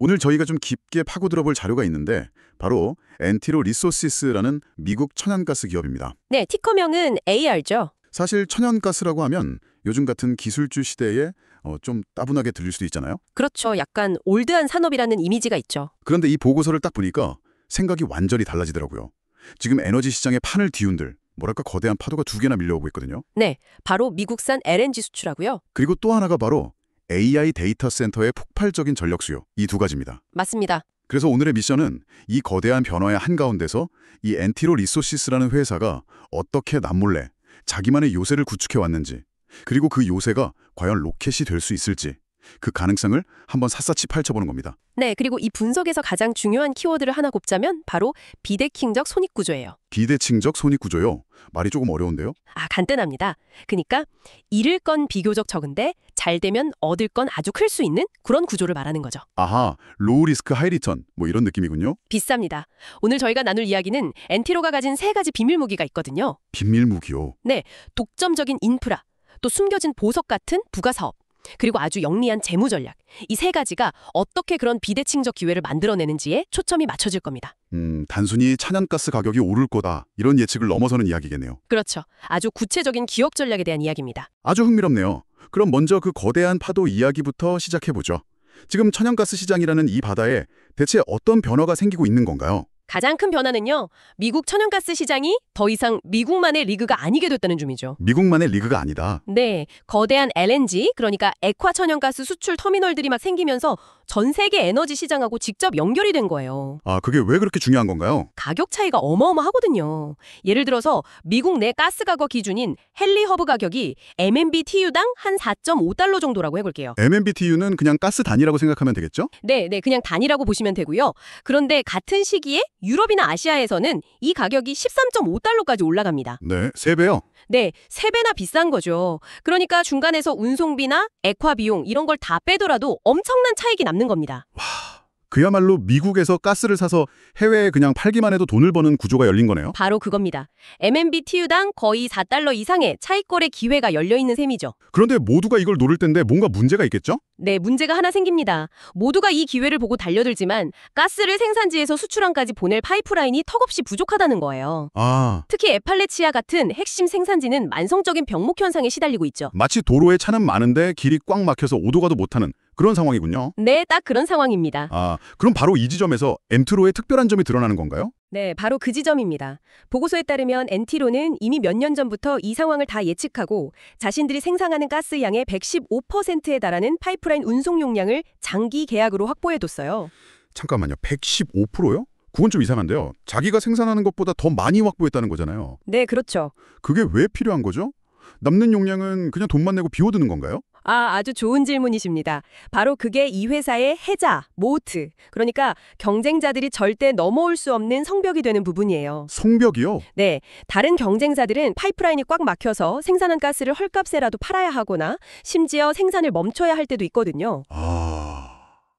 오늘 저희가 좀 깊게 파고들어 볼 자료가 있는데 바로 엔티로 리소시스라는 미국 천연가스 기업입니다. 네, 티커명은 AR죠. 사실 천연가스라고 하면 요즘 같은 기술주 시대에 좀 따분하게 들릴 수도 있잖아요. 그렇죠. 약간 올드한 산업이라는 이미지가 있죠. 그런데 이 보고서를 딱 보니까 생각이 완전히 달라지더라고요. 지금 에너지 시장의 판을 뒤흔들 뭐랄까 거대한 파도가 두 개나 밀려오고 있거든요. 네, 바로 미국산 LNG 수출하고요. 그리고 또 하나가 바로 AI 데이터 센터의 폭발적인 전력 수요. 이 두 가지입니다. 맞습니다. 그래서 오늘의 미션은 이 거대한 변화의 한가운데서 이 엔티로 리소시스라는 회사가 어떻게 남몰래 자기만의 요새를 구축해 왔는지, 그리고 그 요새가 과연 로켓이 될 수 있을지 그 가능성을 한번 샅샅이 펼쳐보는 겁니다. 네, 그리고 이 분석에서 가장 중요한 키워드를 하나 꼽자면 바로 비대칭적 손익구조예요. 비대칭적 손익구조요. 말이 조금 어려운데요. 간단합니다. 그러니까 잃을 건 비교적 적은데 잘 되면 얻을 건 아주 클 수 있는 그런 구조를 말하는 거죠. 아하, 로우 리스크 하이 리턴 뭐 이런 느낌이군요. 비쌉니다. 오늘 저희가 나눌 이야기는 엔티로가 가진 세 가지 비밀 무기가 있거든요. 비밀 무기요. 네, 독점적인 인프라, 또 숨겨진 보석 같은 부가사업, 그리고 아주 영리한 재무 전략. 이 세 가지가 어떻게 그런 비대칭적 기회를 만들어내는지에 초점이 맞춰질 겁니다. 단순히 천연가스 가격이 오를 거다 이런 예측을 넘어서는 이야기겠네요. 그렇죠. 아주 구체적인 기업 전략에 대한 이야기입니다. 아주 흥미롭네요. 그럼 먼저 그 거대한 파도 이야기부터 시작해보죠. 지금 천연가스 시장이라는 이 바다에 대체 어떤 변화가 생기고 있는 건가요? 가장 큰 변화는요, 미국 천연가스 시장이 더 이상 미국만의 리그가 아니게 됐다는 점이죠. 미국만의 리그가 아니다. 네, 거대한 LNG, 그러니까 액화 천연가스 수출 터미널들이 막 생기면서 전 세계 에너지 시장하고 직접 연결이 된 거예요. 그게 왜 그렇게 중요한 건가요? 가격 차이가 어마어마하거든요. 예를 들어서 미국 내 가스 가격 기준인 헨리 허브 가격이 MMBTU당 한 4.5달러 정도라고 해볼게요. MMBTU는 그냥 가스 단위라고 생각하면 되겠죠? 네, 그냥 단위라고 보시면 되고요. 그런데 같은 시기에 유럽이나 아시아에서는 이 가격이 13.5달러까지 올라갑니다. 네, 3배요. 네, 3배나 비싼 거죠. 그러니까 중간에서 운송비나 액화 비용 이런 걸 다 빼더라도 엄청난 차익이 남는 겁니다. 그야말로 미국에서 가스를 사서 해외에 그냥 팔기만 해도 돈을 버는 구조가 열린 거네요. 바로 그겁니다. MMBTU당 거의 4달러 이상의 차익거래 기회가 열려있는 셈이죠. 그런데 모두가 이걸 노릴 텐데 뭔가 문제가 있겠죠? 네, 문제가 하나 생깁니다. 모두가 이 기회를 보고 달려들지만 가스를 생산지에서 수출항까지 보낼 파이프라인이 턱없이 부족하다는 거예요. 특히 에팔레치아 같은 핵심 생산지는 만성적인 병목 현상에 시달리고 있죠. 마치 도로에 차는 많은데 길이 꽉 막혀서 오도 가도 못하는 그런 상황이군요. 네, 딱 그런 상황입니다. 그럼 바로 이 지점에서 엔티로의 특별한 점이 드러나는 건가요? 네, 바로 그 지점입니다. 보고서에 따르면 엔티로는 이미 몇 년 전부터 이 상황을 다 예측하고 자신들이 생산하는 가스 양의 115%에 달하는 파이프라인 운송 용량을 장기 계약으로 확보해뒀어요. 잠깐만요. 115%요? 그건 좀 이상한데요. 자기가 생산하는 것보다 더 많이 확보했다는 거잖아요. 네, 그렇죠. 그게 왜 필요한 거죠? 남는 용량은 그냥 돈만 내고 비워두는 건가요? 아주 좋은 질문이십니다. 바로 그게 이 회사의 해자, 모트, 그러니까 경쟁자들이 절대 넘어올 수 없는 성벽이 되는 부분이에요. 성벽이요? 네, 다른 경쟁자들은 파이프라인이 꽉 막혀서 생산한 가스를 헐값에라도 팔아야 하거나 심지어 생산을 멈춰야 할 때도 있거든요.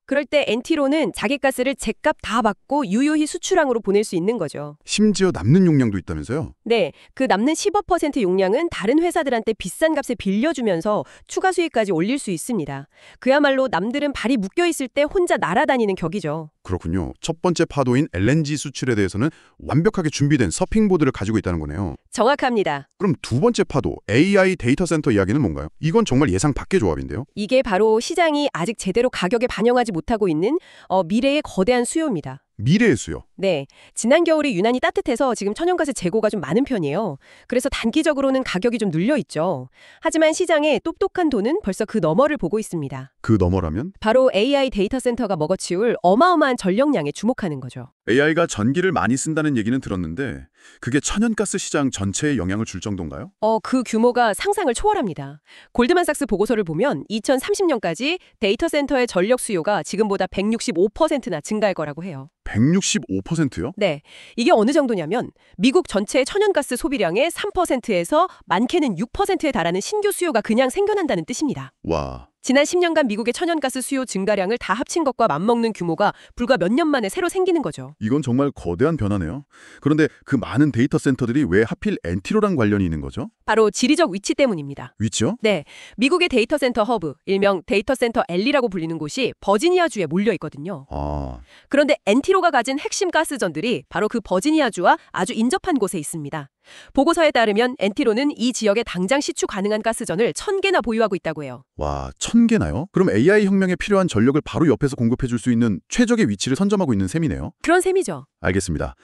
그럴 때 엔티로는 자기 가스를 제값 다 받고 유효히 수출항으로 보낼 수 있는 거죠. 심지어 남는 용량도 있다면서요? 네, 그 남는 15% 용량은 다른 회사들한테 비싼 값에 빌려주면서 추가 수익까지 올릴 수 있습니다. 그야말로 남들은 발이 묶여있을 때 혼자 날아다니는 격이죠. 그렇군요. 첫 번째 파도인 LNG 수출에 대해서는 완벽하게 준비된 서핑보드를 가지고 있다는 거네요. 정확합니다. 그럼 두 번째 파도, AI 데이터 센터 이야기는 뭔가요? 이건 정말 예상 밖의 조합인데요. 이게 바로 시장이 아직 제대로 가격에 반영하지 못하고 있는 미래의 거대한 수요입니다. 미래의 수요. 네, 지난 겨울이 유난히 따뜻해서 지금 천연가스 재고가 좀 많은 편이에요. 그래서 단기적으로는 가격이 좀 눌려 있죠. 하지만 시장에 똑똑한 돈은 벌써 그 너머를 보고 있습니다. 그 너머라면? 바로 AI 데이터 센터가 먹어치울 어마어마한 전력량에 주목하는 거죠. AI가 전기를 많이 쓴다는 얘기는 들었는데 그게 천연가스 시장 전체에 영향을 줄 정도인가요? 그 규모가 상상을 초월합니다. 골드만삭스 보고서를 보면 2030년까지 데이터 센터의 전력 수요가 지금보다 165%나 증가할 거라고 해요. 165%요? 네, 이게 어느 정도냐면 미국 전체 천연가스 소비량의 3%에서 많게는 6%에 달하는 신규 수요가 그냥 생겨난다는 뜻입니다. 와, 지난 10년간 미국의 천연가스 수요 증가량을 다 합친 것과 맞먹는 규모가 불과 몇 년 만에 새로 생기는 거죠. 이건 정말 거대한 변화네요. 그런데 그 많은 데이터 센터들이 왜 하필 엔티로랑 관련이 있는 거죠? 바로 지리적 위치 때문입니다. 위치요? 네, 미국의 데이터 센터 허브, 일명 데이터 센터 앨리라고 불리는 곳이 버지니아주에 몰려 있거든요. 아, 그런데 엔티로가 가진 핵심 가스전들이 바로 그 버지니아주와 아주 인접한 곳에 있습니다. 보고서에 따르면 엔티로는 이 지역에 당장 시추 가능한 가스전을 1000개나 보유하고 있다고 해요. 와, 1000개나요? 그럼 AI 혁명에 필요한 전력을 바로 옆에서 공급해 줄 수 있는 최적의 위치를 선점하고 있는 셈이네요. 그런 셈이죠. 알겠습니다.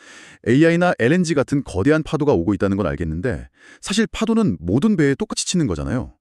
AI나 LNG 같은 거대한 파도가 오고 있다는 건 알겠는데 사실 파도는 모든 배에 똑같이 치는 거잖아요.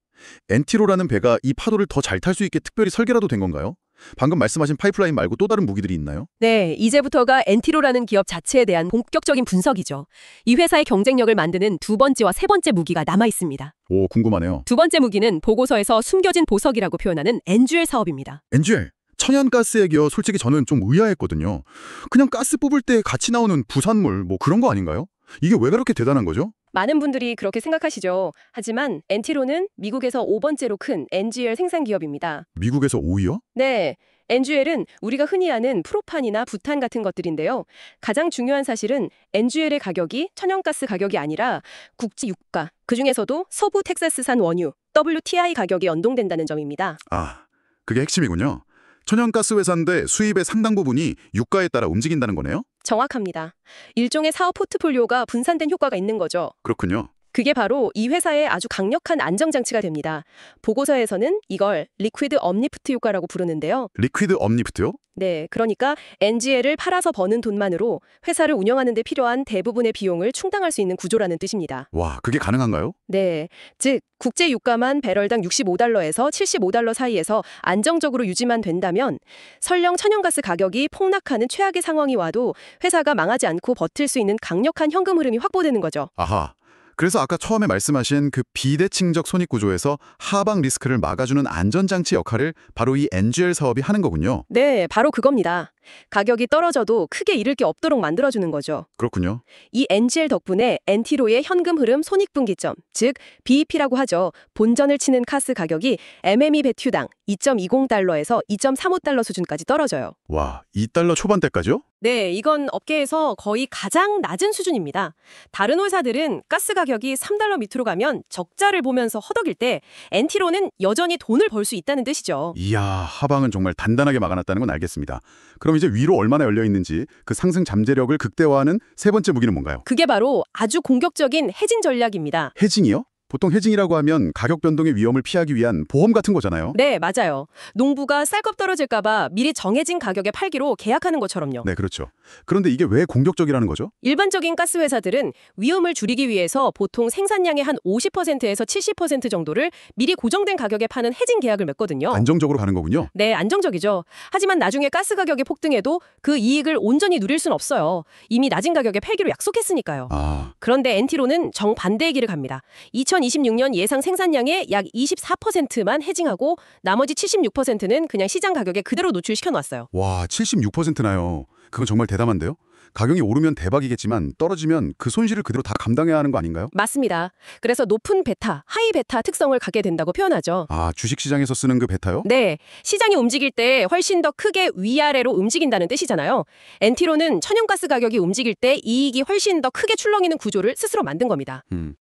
엔티로라는 배가 이 파도를 더 잘 탈 수 있게 특별히 설계라도 된 건가요? 방금 말씀하신 파이프라인 말고 또 다른 무기들이 있나요? 네, 이제부터가 엔티로라는 기업 자체에 대한 본격적인 분석이죠. 이 회사의 경쟁력을 만드는 두 번째와 세 번째 무기가 남아 있습니다. 오, 궁금하네요. 두 번째 무기는 보고서에서 숨겨진 보석이라고 표현하는 엔듀엘 사업입니다. 엔듀엘, 천연가스에 기어 솔직히 저는 좀 의아했거든요. 그냥 가스 뽑을 때 같이 나오는 부산물 뭐 그런 거 아닌가요? 이게 왜 그렇게 대단한 거죠? 많은 분들이 그렇게 생각하시죠. 하지만 엔티로는 미국에서 5번째로 큰 NGL 생산 기업입니다. 미국에서 5위요? 네, NGL은 우리가 흔히 아는 프로판이나 부탄 같은 것들인데요. 가장 중요한 사실은 NGL의 가격이 천연가스 가격이 아니라 국제 유가, 그중에서도 서부 텍사스산 원유, WTI 가격이 연동된다는 점입니다. 아, 그게 핵심이군요. 천연가스 회사인데 수입의 상당 부분이 유가에 따라 움직인다는 거네요? 정확합니다. 일종의 사업 포트폴리오가 분산된 효과가 있는 거죠. 그렇군요. 그게 바로 이 회사의 아주 강력한 안정장치가 됩니다. 보고서에서는 이걸 리퀴드 엄니프트 효과라고 부르는데요. 리퀴드 엄니프트요? 네, 그러니까 NGL을 팔아서 버는 돈만으로 회사를 운영하는 데 필요한 대부분의 비용을 충당할 수 있는 구조라는 뜻입니다. 와, 그게 가능한가요? 네, 즉 국제 유가만 배럴당 65달러에서 75달러 사이에서 안정적으로 유지만 된다면 설령 천연가스 가격이 폭락하는 최악의 상황이 와도 회사가 망하지 않고 버틸 수 있는 강력한 현금 흐름이 확보되는 거죠. 아하. 그래서 아까 처음에 말씀하신 그 비대칭적 손익구조에서 하방 리스크를 막아주는 안전장치 역할을 바로 이 NGL 사업이 하는 거군요. 네, 바로 그겁니다. 가격이 떨어져도 크게 잃을 게 없도록 만들어주는 거죠. 그렇군요. 이 NGL 덕분에 엔티로의 현금 흐름 손익분기점, 즉 BEP라고 하죠. 본전을 치는 가스 가격이 MME 배튜당 2.20달러에서 2.35달러 수준까지 떨어져요. 와, 2달러 초반대까지요? 네, 이건 업계에서 거의 가장 낮은 수준입니다. 다른 회사들은 가스 가격이 3달러 밑으로 가면 적자를 보면서 허덕일 때 엔티로는 여전히 돈을 벌 수 있다는 뜻이죠. 이야, 하방은 정말 단단하게 막아놨다는 건 알겠습니다. 그럼 이제 위로 얼마나 열려 있는지 그 상승 잠재력을 극대화하는 세 번째 무기는 뭔가요? 그게 바로 아주 공격적인 해진 전략입니다. 해징이요? 보통 해징이라고 하면 가격 변동의 위험을 피하기 위한 보험 같은 거잖아요. 네, 맞아요. 농부가 쌀값 떨어질까 봐 미리 정해진 가격에 팔기로 계약하는 것처럼요. 네, 그렇죠. 그런데 이게 왜 공격적이라는 거죠? 일반적인 가스 회사들은 위험을 줄이기 위해서 보통 생산량의 한 50%에서 70% 정도를 미리 고정된 가격에 파는 해진 계약을 맺거든요. 안정적으로 가는 거군요. 네, 안정적이죠. 하지만 나중에 가스 가격이 폭등해도 그 이익을 온전히 누릴 순 없어요. 이미 낮은 가격에 팔기로 약속했으니까요. 아, 그런데 엔티로는 정반대의 길을 갑니다. 2026년 예상 생산량의 약 24%만 해징하고 나머지 76%는 그냥 시장 가격에 그대로 노출시켜 놨어요. 와, 76%나요. 그건 정말 대담한데요? 가격이 오르면 대박이겠지만 떨어지면 그 손실을 그대로 다 감당해야 하는 거 아닌가요? 맞습니다. 그래서 높은 베타, 하이 베타 특성을 갖게 된다고 표현하죠. 아, 주식시장에서 쓰는 그 베타요? 네, 시장이 움직일 때 훨씬 더 크게 위아래로 움직인다는 뜻이잖아요. 엔티로는 천연가스 가격이 움직일 때 이익이 훨씬 더 크게 출렁이는 구조를 스스로 만든 겁니다.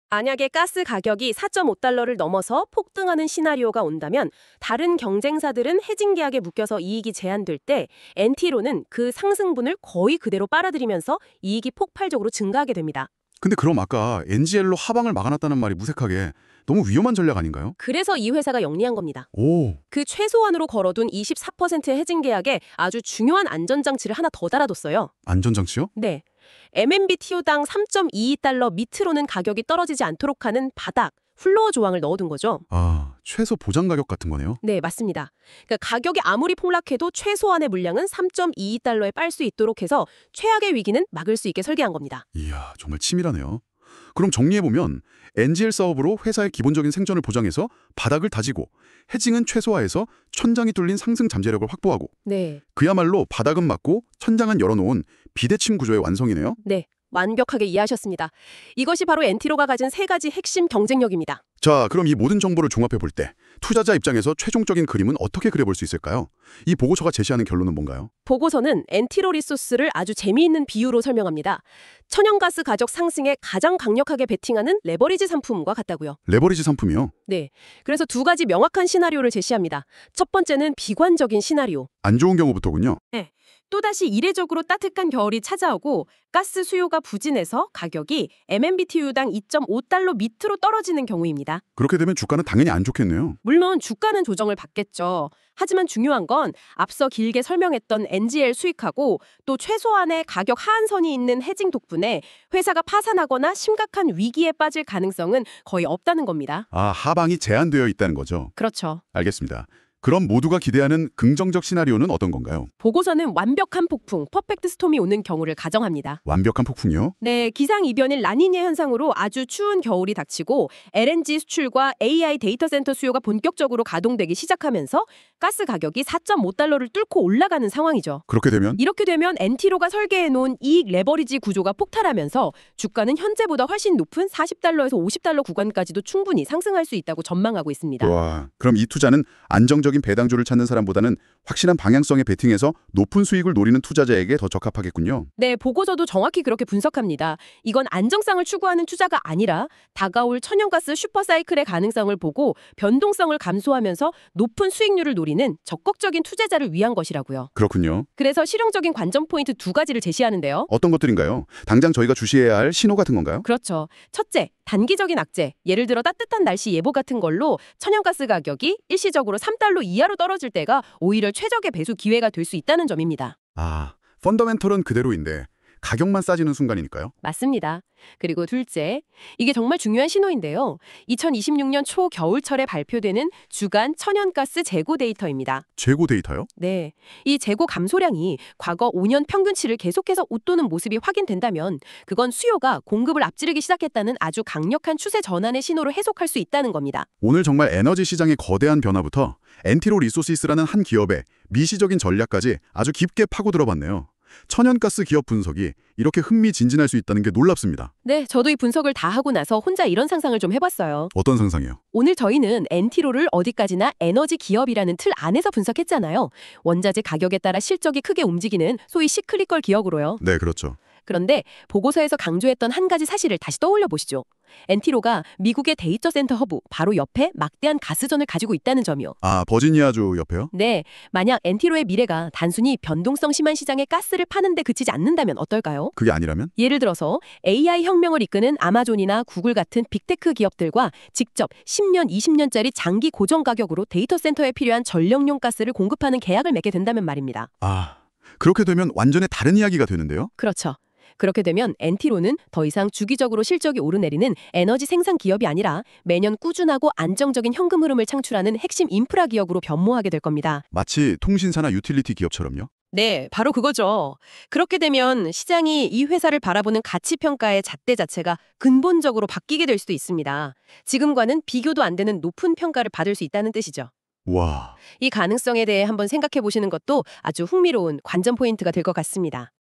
만약에 가스 가격이 4.5달러를 넘어서 폭등하는 시나리오가 온다면 다른 경쟁사들은 해징 계약에 묶여서 이익이 제한될 때 엔티로는 그 상승분을 거의 그대로 빨아들이면서 이익이 폭발적으로 증가하게 됩니다. 근데 그럼 아까 NGL로 하방을 막아놨다는 말이 무색하게 너무 위험한 전략 아닌가요? 그래서 이 회사가 영리한 겁니다. 오, 그 최소한으로 걸어둔 24%의 해징 계약에 아주 중요한 안전장치를 하나 더 달아뒀어요. 안전장치요? 네. MMBTU당 3.22달러 밑으로는 가격이 떨어지지 않도록 하는 바닥, 플로어 조항을 넣어둔 거죠. 아, 최소 보장 가격 같은 거네요. 네, 맞습니다. 그러니까 가격이 아무리 폭락해도 최소한의 물량은 3.22달러에 빨 수 있도록 해서 최악의 위기는 막을 수 있게 설계한 겁니다. 이야, 정말 치밀하네요. 그럼 정리해보면 NGL 사업으로 회사의 기본적인 생존을 보장해서 바닥을 다지고 해징은 최소화해서 천장이 뚫린 상승 잠재력을 확보하고 네. 그야말로 바닥은 막고 천장은 열어놓은 비대칭 구조의 완성이네요. 네. 완벽하게 이해하셨습니다. 이것이 바로 엔티로가 가진 세 가지 핵심 경쟁력입니다. 자, 그럼 이 모든 정보를 종합해 볼 때 투자자 입장에서 최종적인 그림은 어떻게 그려볼 수 있을까요? 이 보고서가 제시하는 결론은 뭔가요? 보고서는 엔티로 리소스를 아주 재미있는 비유로 설명합니다. 천연가스 가격 상승에 가장 강력하게 베팅하는 레버리지 상품과 같다고요. 레버리지 상품이요? 네. 그래서 두 가지 명확한 시나리오를 제시합니다. 첫 번째는 비관적인 시나리오. 안 좋은 경우부터군요. 또다시 이례적으로 따뜻한 겨울이 찾아오고 가스 수요가 부진해서 가격이 MMBTU당 2.5달러 밑으로 떨어지는 경우입니다. 그렇게 되면 주가는 당연히 안 좋겠네요. 물론 주가는 조정을 받겠죠. 하지만 중요한 건 앞서 길게 설명했던 NGL 수익하고 또 최소한의 가격 하한선이 있는 해징 덕분에 회사가 파산하거나 심각한 위기에 빠질 가능성은 거의 없다는 겁니다. 아, 하방이 제한되어 있다는 거죠. 그렇죠. 알겠습니다. 그럼 모두가 기대하는 긍정적 시나리오는 어떤 건가요? 보고서는 완벽한 폭풍, 퍼펙트 스톰이 오는 경우를 가정합니다. 완벽한 폭풍이요? 네, 기상이변일 라니냐 현상으로 아주 추운 겨울이 닥치고 LNG 수출과 AI 데이터 센터 수요가 본격적으로 가동되기 시작하면서 가스 가격이 4.5달러를 뚫고 올라가는 상황이죠. 그렇게 되면 이렇게 되면 엔티로가 설계해놓은 이익 레버리지 구조가 폭발하면서 주가는 현재보다 훨씬 높은 40달러에서 50달러 구간까지도 충분히 상승할 수 있다고 전망하고 있습니다. 와, 그럼 이 투자는 안정적인 배당주를 찾는 사람보다는 확실한 방향성에 베팅해서 높은 수익을 노리는 투자자에게 더 적합하겠군요. 네, 보고서도 정확히 그렇게 분석합니다. 이건 안정성을 추구하는 투자가 아니라 다가올 천연가스 슈퍼사이클의 가능성을 보고 변동성을 감소하면서 높은 수익률을 노리는 적극적인 투자자를 위한 것이라고요. 그렇군요. 그래서 실용적인 관전 포인트 두 가지를 제시하는데요. 어떤 것들인가요? 당장 저희가 주시해야 할 신호 같은 건가요? 그렇죠. 첫째, 단기적인 악재. 예를 들어 따뜻한 날씨 예보 같은 걸로 천연가스 가격이 일시적으로 3달러 이하로 떨어질 때가 오히려 최적의 배수 기회가 될 수 있다는 점입니다. 아, 펀더멘털은 그대로인데 가격만 싸지는 순간이니까요. 맞습니다. 그리고 둘째, 이게 정말 중요한 신호인데요. 2026년 초 겨울철에 발표되는 주간 천연가스 재고 데이터입니다. 재고 데이터요? 네, 이 재고 감소량이 과거 5년 평균치를 계속해서 웃도는 모습이 확인된다면 그건 수요가 공급을 앞지르기 시작했다는 아주 강력한 추세 전환의 신호로 해석할 수 있다는 겁니다. 오늘 정말 에너지 시장의 거대한 변화부터 엔티로 리소시스라는 한 기업의 미시적인 전략까지 아주 깊게 파고 들어봤네요. 천연가스 기업 분석이 이렇게 흥미진진할 수 있다는 게 놀랍습니다. 네, 저도 이 분석을 다 하고 나서 혼자 이런 상상을 좀 해봤어요. 어떤 상상이요? 오늘 저희는 엔티로를 어디까지나 에너지 기업이라는 틀 안에서 분석했잖아요. 원자재 가격에 따라 실적이 크게 움직이는 소위 시클리컬 기업으로요. 네, 그렇죠. 그런데 보고서에서 강조했던 한 가지 사실을 다시 떠올려 보시죠. 엔티로가 미국의 데이터 센터 허브 바로 옆에 막대한 가스전을 가지고 있다는 점이요. 아, 버지니아주 옆에요? 네, 만약 엔티로의 미래가 단순히 변동성 심한 시장에 가스를 파는 데 그치지 않는다면 어떨까요? 그게 아니라면? 예를 들어서 AI 혁명을 이끄는 아마존이나 구글 같은 빅테크 기업들과 직접 10년, 20년짜리 장기 고정 가격으로 데이터 센터에 필요한 전력용 가스를 공급하는 계약을 맺게 된다면 말입니다. 아, 그렇게 되면 완전히 다른 이야기가 되는데요? 그렇죠. 그렇게 되면 엔티로는 더 이상 주기적으로 실적이 오르내리는 에너지 생산 기업이 아니라 매년 꾸준하고 안정적인 현금 흐름을 창출하는 핵심 인프라 기업으로 변모하게 될 겁니다. 마치 통신사나 유틸리티 기업처럼요? 네, 바로 그거죠. 그렇게 되면 시장이 이 회사를 바라보는 가치 평가의 잣대 자체가 근본적으로 바뀌게 될 수도 있습니다. 지금과는 비교도 안 되는 높은 평가를 받을 수 있다는 뜻이죠. 와. 이 가능성에 대해 한번 생각해 보시는 것도 아주 흥미로운 관전 포인트가 될 것 같습니다.